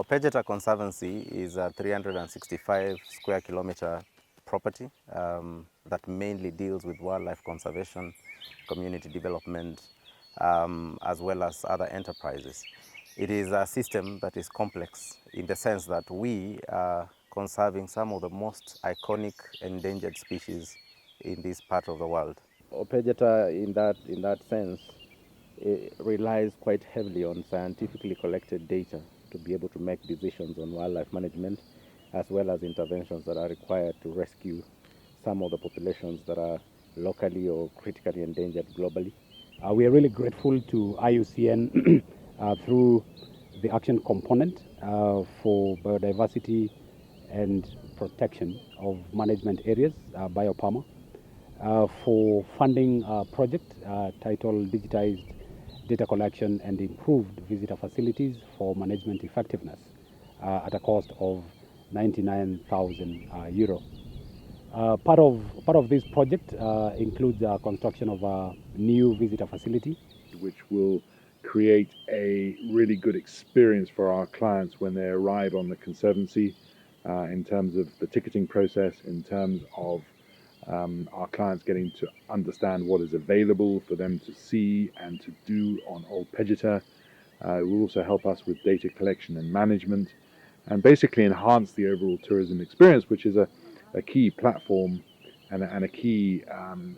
Ol Pejeta Conservancy is a 365 square kilometer property that mainly deals with wildlife conservation, community development, as well as other enterprises. It is a system that is complex in the sense that we are conserving some of the most iconic endangered species in this part of the world. Ol Pejeta, in that sense, it relies quite heavily on scientifically collected data to be able to make decisions on wildlife management, as well as interventions that are required to rescue some of the populations that are locally or critically endangered globally. We are really grateful to IUCN through the action component for biodiversity and protection of management areas, BIOPAMA, for funding a project titled Digitized Data Collection and Improved Visitor Facilities for Management Effectiveness at a cost of €99,000. Part of this project includes the construction of a new visitor facility, which will create a really good experience for our clients when they arrive on the Conservancy in terms of the ticketing process, in terms of our clients getting to understand what is available for them to see and to do on Ol Pejeta. It will also help us with data collection and management, and basically enhance the overall tourism experience, which is a key platform and a key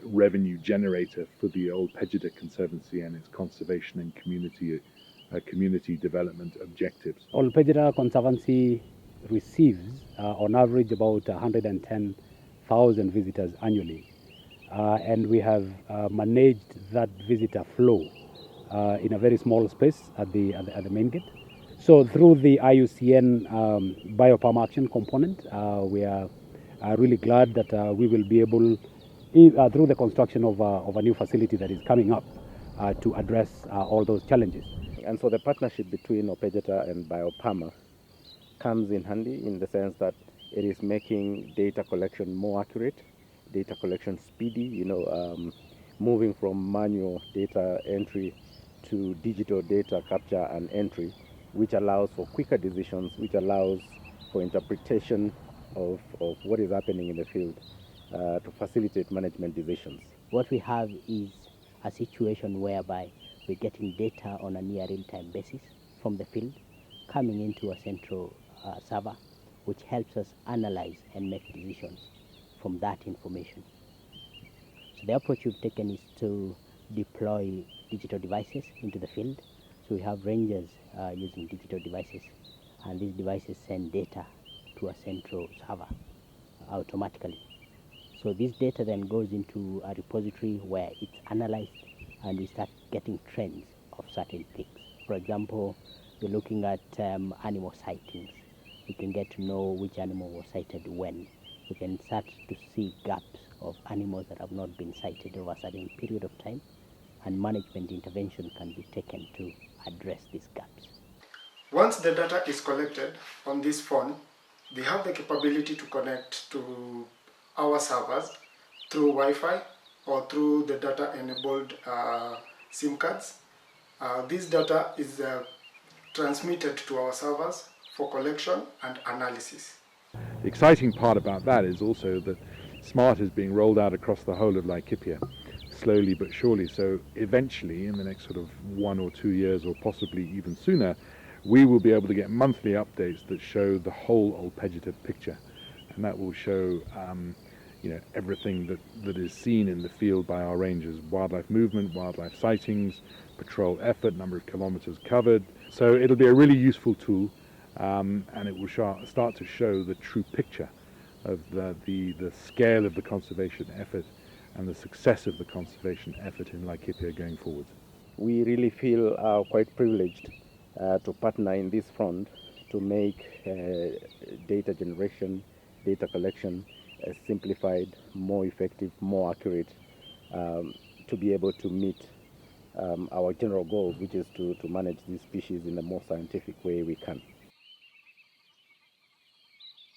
revenue generator for the Ol Pejeta Conservancy and its conservation and community development objectives. Ol Pejeta Conservancy receives on average about 110,000 visitors annually, and we have managed that visitor flow in a very small space at the main gate. So through the IUCN BIOPAMA Action Component, we are really glad that we will be able, through the construction of a new facility that is coming up, to address all those challenges. And so the partnership between Ol Pejeta and BIOPAMA comes in handy in the sense that it is making data collection more accurate, data collection speedy, moving from manual data entry to digital data capture and entry, which allows for quicker decisions, which allows for interpretation of what is happening in the field to facilitate management decisions. What we have is a situation whereby we're getting data on a near real-time basis from the field coming into a central server, which helps us analyze and make decisions from that information. So the approach we've taken is to deploy digital devices into the field. So we have rangers using digital devices, and these devices send data to a central server automatically. So this data then goes into a repository where it's analyzed, and we start getting trends of certain things. For example, we're looking at animal sightings. We can get to know which animal was sighted when. We can start to see gaps of animals that have not been sighted over a certain period of time, and management intervention can be taken to address these gaps. Once the data is collected on this phone, we have the capability to connect to our servers through Wi-Fi or through the data-enabled SIM cards. This data is transmitted to our servers for collection and analysis. The exciting part about that is also that SMART is being rolled out across the whole of Laikipia, slowly but surely. So eventually, in the next sort of 1 or 2 years, or possibly even sooner, we will be able to get monthly updates that show the whole Ol Pejeta picture, and that will show everything that is seen in the field by our rangers: wildlife movement, wildlife sightings, patrol effort, number of kilometers covered. So it'll be a really useful tool, and it will start to show the true picture of the scale of the conservation effort and the success of the conservation effort in Laikipia going forward. We really feel quite privileged to partner in this front to make data generation, data collection simplified, more effective, more accurate, to be able to meet our general goals, which is to manage these species in the most scientific way we can.